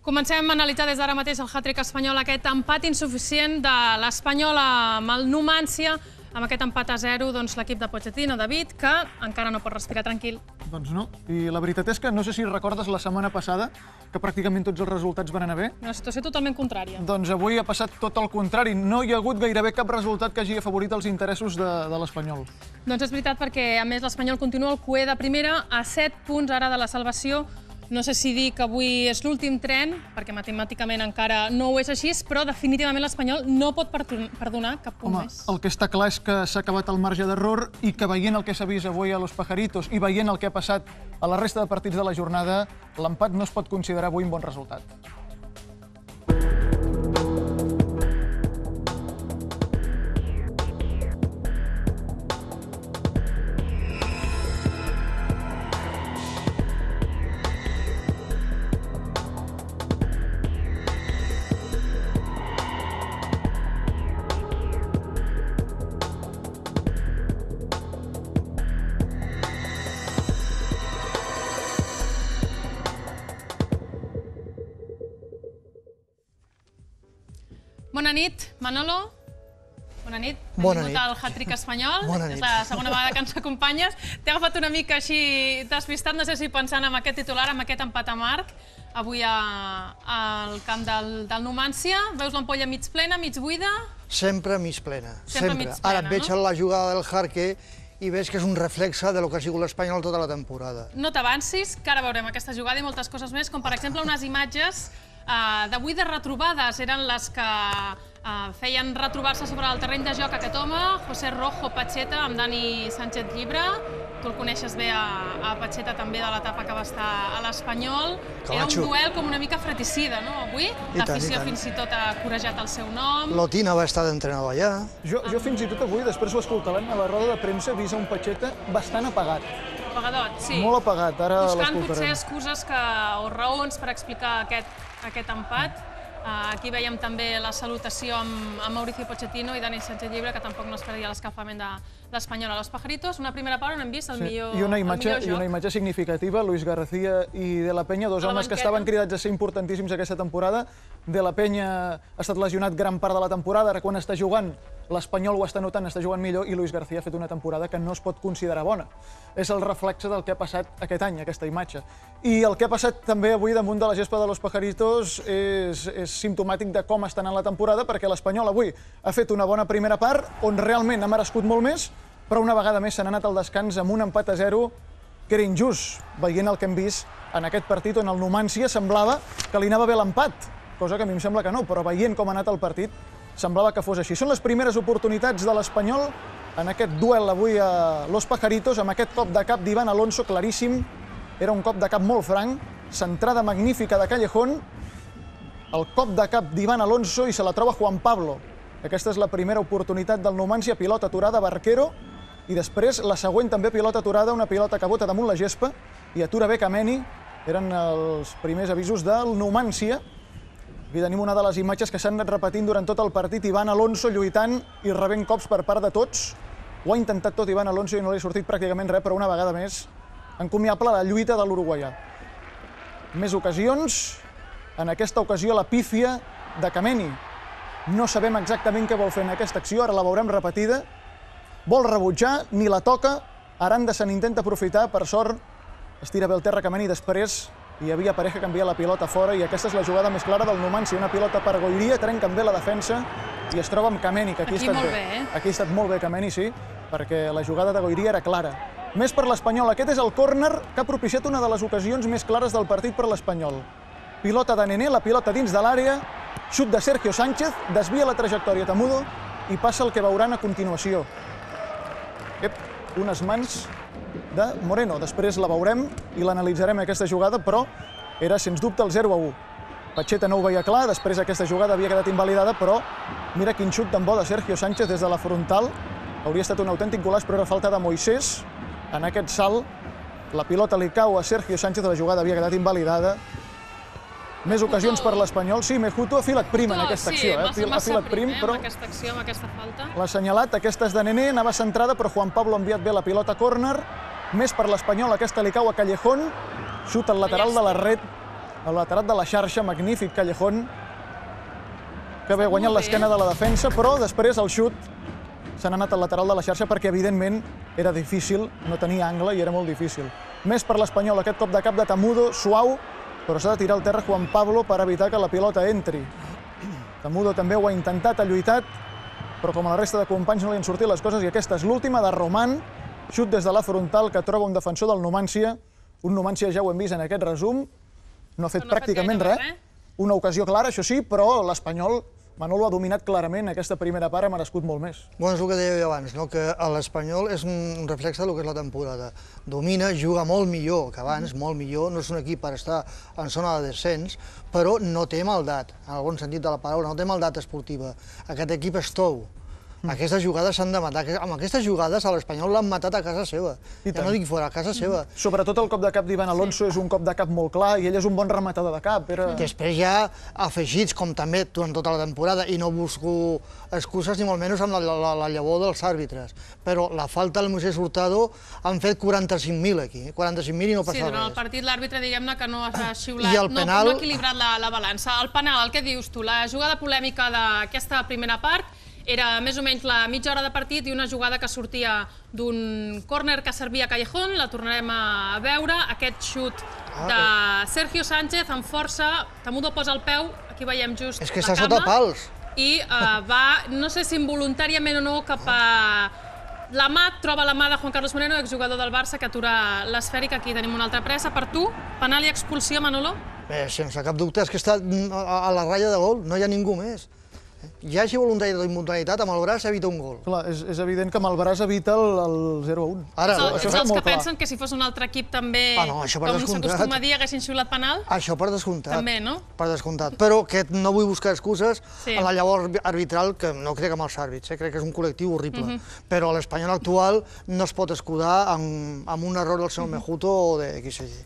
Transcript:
Comencem a analitzar des d'ara mateix el hat-trick espanyol, aquest empat insuficient de l'Espanyol amb el Numancia, amb aquest empat a 0, doncs l'equip de Pochettino, David, que encara no pot respirar tranquil. Doncs no, i la veritat és que no sé si recordes la setmana passada que pràcticament tots els resultats van anar bé. Una situació totalment contrària. Doncs avui ha passat tot el contrari, no hi ha hagut gairebé cap resultat que hagi afavorit els interessos de l'Espanyol. Doncs és veritat perquè, a més, l'Espanyol continua al cuer de primera a 7 punts ara de la salvació. No sé si dir que avui és l'últim tren, perquè matemàticament encara no ho és així, però definitivament l'Espanyol no pot perdonar cap punt més. El que està clar és que s'ha acabat el marge d'error i que veient el que s'ha vist avui a Los Pajaritos i veient el que ha passat a la resta de partits de la jornada, l'empat no es pot considerar avui un bon resultat. Bona nit, Manolo. Bona nit. Bona nit. Benvingut al hat-trick espanyol. Bona nit. És la segona vegada que ens acompanyes. T'he agafat una mica així despistat, no sé si pensant en aquest titular, en aquest empat amarg, avui al camp del Numancia. Veus l'ampolla mig plena, mig buida? Sempre mig plena. Sempre mig plena, Ara et veig no? a la jugada del Jarque i veig que és un reflexe del que ha sigut l'Espanyol tota la temporada. No t'avancis, que ara veurem aquesta jugada i moltes coses més, com per exemple unes imatges d'avui de retrobades. Eren les que feien retrobar-se sobre el terreny de joc aquest home, José Rojo Pacheta, amb Dani Sánchez Llibre. Tu el coneixes bé a Pacheta també de l'etapa que va estar a l'Espanyol. Era un duel com una mica fratricida, no, avui? L'afició fins i tot ha corejat el seu nom. Lotina va estar d'entrenador allà. Jo fins i tot avui, després ho escoltarem a la roda de premsa, he vist un Pacheta bastant apagat. Apagadot, sí. Molt apagat, ara l'escoltarem. Buscant potser excuses o raons per explicar aquest empat. Aquí veiem també la salutació amb Mauricio Pochettino i Dani Sánchez Llibre, que tampoc no es perdia l'escalfament de l'Espanyol a Los Pajaritos. Una primera part on hem vist el millor joc. I una imatge significativa, Luis García i De la Peña, dos homes que estaven cridats a ser importantíssims aquesta temporada. De la Peña ha estat lesionat gran part de la temporada, ara quan està jugant l'Espanyol ho està notant, està jugant millor, i Luis García ha fet una temporada que no es pot considerar bona. És el reflexe del que ha passat aquest any, aquesta imatge. I el que ha passat també avui damunt de la gespa de Los Pajaritos és simptomàtic de com està anant la temporada, perquè l'Espanyol avui ha fet una bona primera part, on realment ha merescut molt més, però una vegada més se n'ha anat al descans amb un empat a 0 que era injust, veient el que hem vist en aquest partit on el Numancia semblava que li anava bé l'empat, cosa que a mi em sembla que no, però veient com ha anat el partit semblava que fos així. Són les primeres oportunitats de l'Espanyol en aquest duel avui a Los Pajaritos, amb aquest cop de cap d'Ivan Alonso claríssim. Era un cop de cap molt franc, centrada magnífica de Callejón, el cop de cap d'Ivan Alonso i se la troba Juan Pablo. Aquesta és la primera oportunitat del Numancia, pilota aturada, Barquero, i després la següent també pilota aturada, una pilota que bota damunt la gespa i atura bé Kameni. Eren els primers avisos del Numancia. Aquí tenim una de les imatges que s'han anat repetint durant tot el partit, Ivan Alonso lluitant i rebent cops per part de tots. Ho ha intentat tot Ivan Alonso i no li ha sortit pràcticament res, però una vegada més encomiable la lluita de l'uruguaià. Més ocasions, en aquesta ocasió la pífia de Kameni. No sabem exactament què vol fer en aquesta acció, ara la veurem repetida. Vol rebutjar, ni la toca, Aranda se n'intenta aprofitar, per sort es tira bé el terra Kameni, després hi havia Pareja que envia la pilota fora i aquesta és la jugada més clara del Numancia, una pilota per Goiria, trenquen bé la defensa i es troba amb Kameni, que aquí ha estat bé. Aquí ha estat molt bé Kameni, sí, perquè la jugada de Goiria era clara. Més per l'Espanyol, aquest és el córner que ha propiciat una de les ocasions més clares del partit per l'Espanyol. Pilota de Nené, la pilota dins de l'àrea, xut de Sergio Sánchez, desvia la trajectòria Temudo i passa el que veuran a continuació. Unes mans de Moreno. Després la veurem i l'analitzarem aquesta jugada, però era sens dubte el 0-1. Pacheta no ho veia clar, després aquesta jugada havia quedat invalidada, però mira quin xut tan bo de Sergio Sánchez des de la frontal. Hauria estat un autèntic golaç, però era falta de Moisés. En aquest salt, la pilota li cau a Sergio Sánchez, la jugada havia quedat invalidada. Més ocasions per l'Espanyol. Sí, Mejuto ha filat prim en aquesta acció. Sí, massa prim, però amb aquesta acció, amb aquesta falta. L'ha assenyalat, aquesta és de Nené, anava centrada, però Juan Pablo ha enviat bé la pilota a córner. Més per l'Espanyol, aquesta li cau a Callejón. Xut al lateral de la red El lateral de la xarxa, magnífic Callejón, que havia guanyat l'esquena de la defensa, però després el xut s'ha anat al lateral de la xarxa perquè, evidentment, era difícil, no tenia angle i era molt difícil. Més per l'Espanyol, aquest cop de cap de Tamudo, suau, però s'ha de tirar al terra Juan Pablo per evitar que la pilota entri. Tamudo també ho ha intentat, ha lluitat, però com a la resta de companys no li han sortit les coses, i aquesta és l'última de Román, xut des de la frontal que troba un defensor del Numancia. Un Numancia, ja ho hem vist en aquest resum, no ha fet pràcticament res. Una ocasió clara, això sí, però l'Espanyol, Manolo, ha dominat clarament aquesta primera part, ha merescut molt més. Bueno, és el que deia jo abans, que l'Espanyol és un reflex del que és la temporada. Domina, juga molt millor que abans, molt millor, no és un equip per estar en zona de descens, però no té maldat, en el bon sentit de la paraula, no té maldat esportiva. Aquest equip és tou. Aquestes jugades s'han de matar. Amb aquestes jugades a l'Espanyol l'han matat a casa seva. Ja no dic fora, a casa seva. Sobretot el cop de cap d'Ivan Alonso és un cop de cap molt clar i ell és un bon rematador de cap. Després hi ha afegits, com també durant tota la temporada, i no busco excuses ni molt menys amb la llavor dels àrbitres, però la falta del Moisés Hurtado han fet 45.000 aquí, 45.000 i no passa res. Sí, durant el partit l'àrbitre, diguem-ne, que no ha xiulat, no ha equilibrat la balança. El penal, el que dius tu, la jugada polèmica d'aquesta primera part, era més o menys la mitja hora de partit i una jugada que sortia d'un córner que servia a Callejón, la tornarem a veure, aquest xut de Sergio Sánchez amb força, Tamudo posa el peu, aquí veiem just la cama. És que està sota pals. I va, no sé si involuntàriament o no, cap a la mà, troba la mà de Juan Carlos Moreno, exjugador del Barça, que atura l'esfèrica. Aquí tenim una altra pressa per tu. Penal i expulsió, Manolo? Bé, sense cap dubte, és que està a la ratlla de gol, no hi ha ningú més. Ja hagi voluntat o involuntaritat, amb el braç evita un gol. Clar, és evident que amb el braç evita el 0-1. Ets els que pensen que si fos un altre equip també, com s'acostuma a dir, haguessin xiulat penal? Això per descomptat. També, no? Per descomptat. Però no vull buscar excuses en la llavor arbitral, que no crec amb els àrbits, crec que és un col·lectiu horrible. Però l'Espanyol actual no es pot escudar amb un error del senyor Mejuto o de qui sigui.